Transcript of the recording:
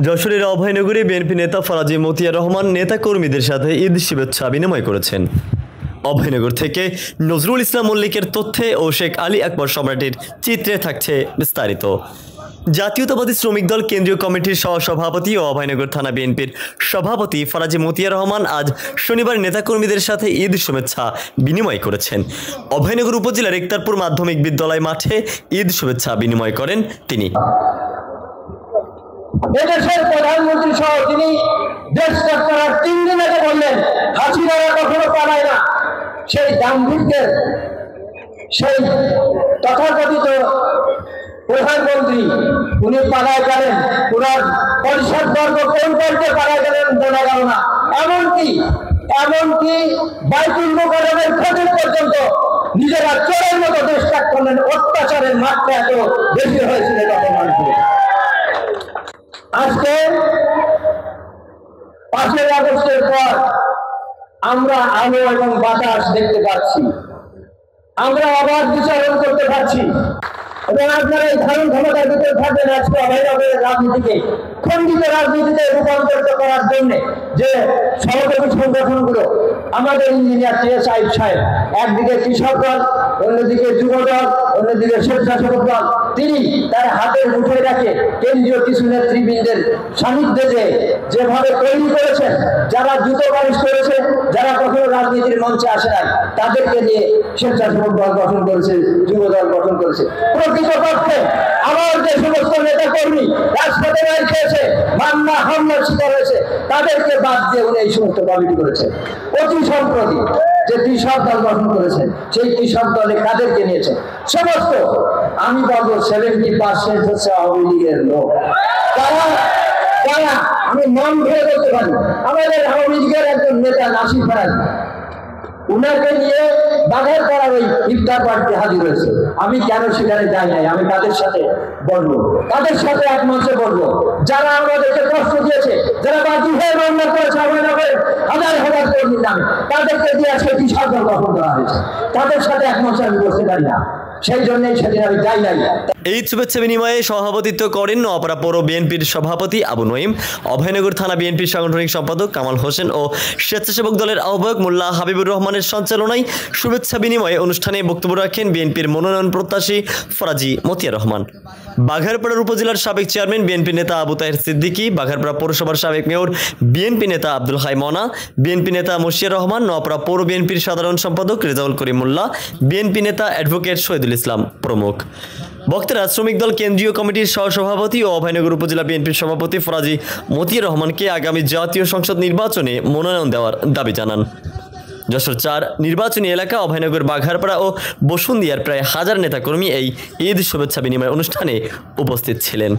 যশোরের অভয়নগরে বিএনপি নেতা ফরাজি মতিয়ার রহমান নেতাকর্মীদের সাথে ঈদ শুভেচ্ছা বিনিময় করেছেন। অভয়নগর থেকে নজরুল ইসলাম মল্লিকের তথ্যে ও শেখ আলী আকবর সম্রাটের চিত্রে থাকছে বিস্তারিত। জাতীয়তাবাদী শ্রমিক দল কেন্দ্রীয় কমিটির সহসভাপতি ও অভয়নগর থানা বিএনপির সভাপতি ফরাজি মতিয়ার রহমান আজ শনিবার নেতাকর্মীদের সাথে ঈদ শুভেচ্ছা বিনিময় করেছেন। অভয়নগর উপজেলার একতারপুর মাধ্যমিক বিদ্যালয় মাঠে ঈদ শুভেচ্ছা বিনিময় করেন তিনি। এদেশের প্রধানমন্ত্রী সহ তিনি দেশ ত্যাগ করার 3 দিন আগে বললেন হাসিনারা কখনো পালায় না। সেই গাম্ভীর্যের সেই তথাকথিত প্রধানমন্ত্রী উনি পালায় গেলেন, ওনার পরিষদ বর্গ কোন পর্যায়ে পালায় গেলেন জানা গেল না। এমনকি বাইতুল মুকাররমের খতিব পর্যন্ত নিজেরা চোরের মতো দেশ ত্যাগ করলেন। অত্যাচারের মাত্রা এত বেশি হয়েছিল তখন মানুষের। আজকে 5ই আগস্টের পর আমরা আলো এবং বাতাস দেখতে পাচ্ছি, আমরা আবার বিচারণ করতে পারছি এবং আপনারা এই ধারণ ক্ষমতার ভিতরে থাকবেন। আজকে অভয়নগরের রাজনীতিকে খণ্ডিত রাজনীতিতে রূপান্তরিত করার জন্য যে সহযোগী সংগঠনগুলো, আমাদের ইঞ্জিনিয়ার টিএসআই সাহেব একদিকে কৃষক দল, অন্যদিকে যুব দল, অন্যদিকে স্বেচ্ছাসেবক দল, তিনি তার হাতের মুঠোয় রাখে কেন্দ্রীয় কিছু নেতৃবৃন্দের সান্নিধ্যে যেভাবে তৈরি করেছেন, যারা জুতো পালিশ করেছে, যারা কখনো রাজনীতির মঞ্চে আসে নাই, তাদেরকে নিয়ে স্বেচ্ছাসেবক দল গঠন করেছে, যুব দল গঠন করেছে। প্রকৃতপক্ষে আমার যে সমস্ত নেতা কর্মী রাজপথে মার খেয়েছে, হামলার শিকার হয়েছে, তাদেরকে বাদ দিয়ে উনি এই সমস্ত কমিটি করেছেন। অতি সম্প্রতি যে কৃষক দল গঠন করেছেন, সেই কৃষক দলে কাদেরকে নিয়েছেন? সমস্ত আমি বলবো 70% হচ্ছে আওয়ামী লীগের লোক। আমি নাম ধরে করতে পারি, আমাদের আওয়ামী লীগের একজন নেতা নাসির ফরাজ, উনাকে নিয়ে বাঘের পাড়ার ওই ইফতার পার্টিতে হাজির হয়েছে। আমি কেন সেখানে যাই নাই, আমি তাদের সাথে বলবো, তাদের সাথে এক মঞ্চে বলবো, যারা আমাদেরকে কষ্ট দিয়েছে, যারা বাকি হয়ে মামলা করেছে অভয়নগরে হাজার হাজার কর্মীর নামে, তাদেরকে দিয়ে আজকে কৃষক দল গঠন করা হয়েছে। তাদের সাথে এক মঞ্চে আমি বসতে পারি না, সেই জন্যই সেদিন আমি যাই নাই। এই শুভেচ্ছা বিনিময়ে সভাপতিত্ব করেন নোয়াপাড়া পৌর বিএনপির সভাপতি আবু নঈম, অভয়নগর থানা বিএনপির সাংগঠনিক সম্পাদক কামাল হোসেন ও স্বেচ্ছাসেবক দলের আহ্বায়ক মোল্লা হাবিবুর রহমানের সঞ্চালনায় শুভেচ্ছা বিনিময়ে অনুষ্ঠানে বক্তব্য রাখেন বিএনপির মনোনয়ন প্রত্যাশী ফরাজি মতিয়ার রহমান। বাঘারপাড়ার উপজেলার সাবেক চেয়ারম্যান বিএনপি নেতা আবু তাহের সিদ্দিকী, বাঘারপাড়া পৌরসভার সাবেক মেয়র বিএনপি নেতা আব্দুল হাই মনা, বিএনপি নেতা মশিয়ার রহমান, নোয়াপাড়া পৌর বিএনপির সাধারণ সম্পাদক রেজাউল করিম মোল্লা, বিএনপি নেতা অ্যাডভোকেট শহীদুল ইসলাম প্রমুখ। বক্তারা শ্রমিক দল কেন্দ্রীয় কমিটির সহসভাপতি ও অভয়নগর উপজেলা বিএনপির সভাপতি ফরাজি মতিয়ার রহমানকে আগামী জাতীয় সংসদ নির্বাচনে মনোনয়ন দেওয়ার দাবি জানান। যশোর 4 নির্বাচনী এলাকা অভয়নগর, বাঘারপাড়া ও বসুন্দিয়ার প্রায় 1000 নেতাকর্মী এই ঈদ শুভেচ্ছা বিনিময় অনুষ্ঠানে উপস্থিত ছিলেন।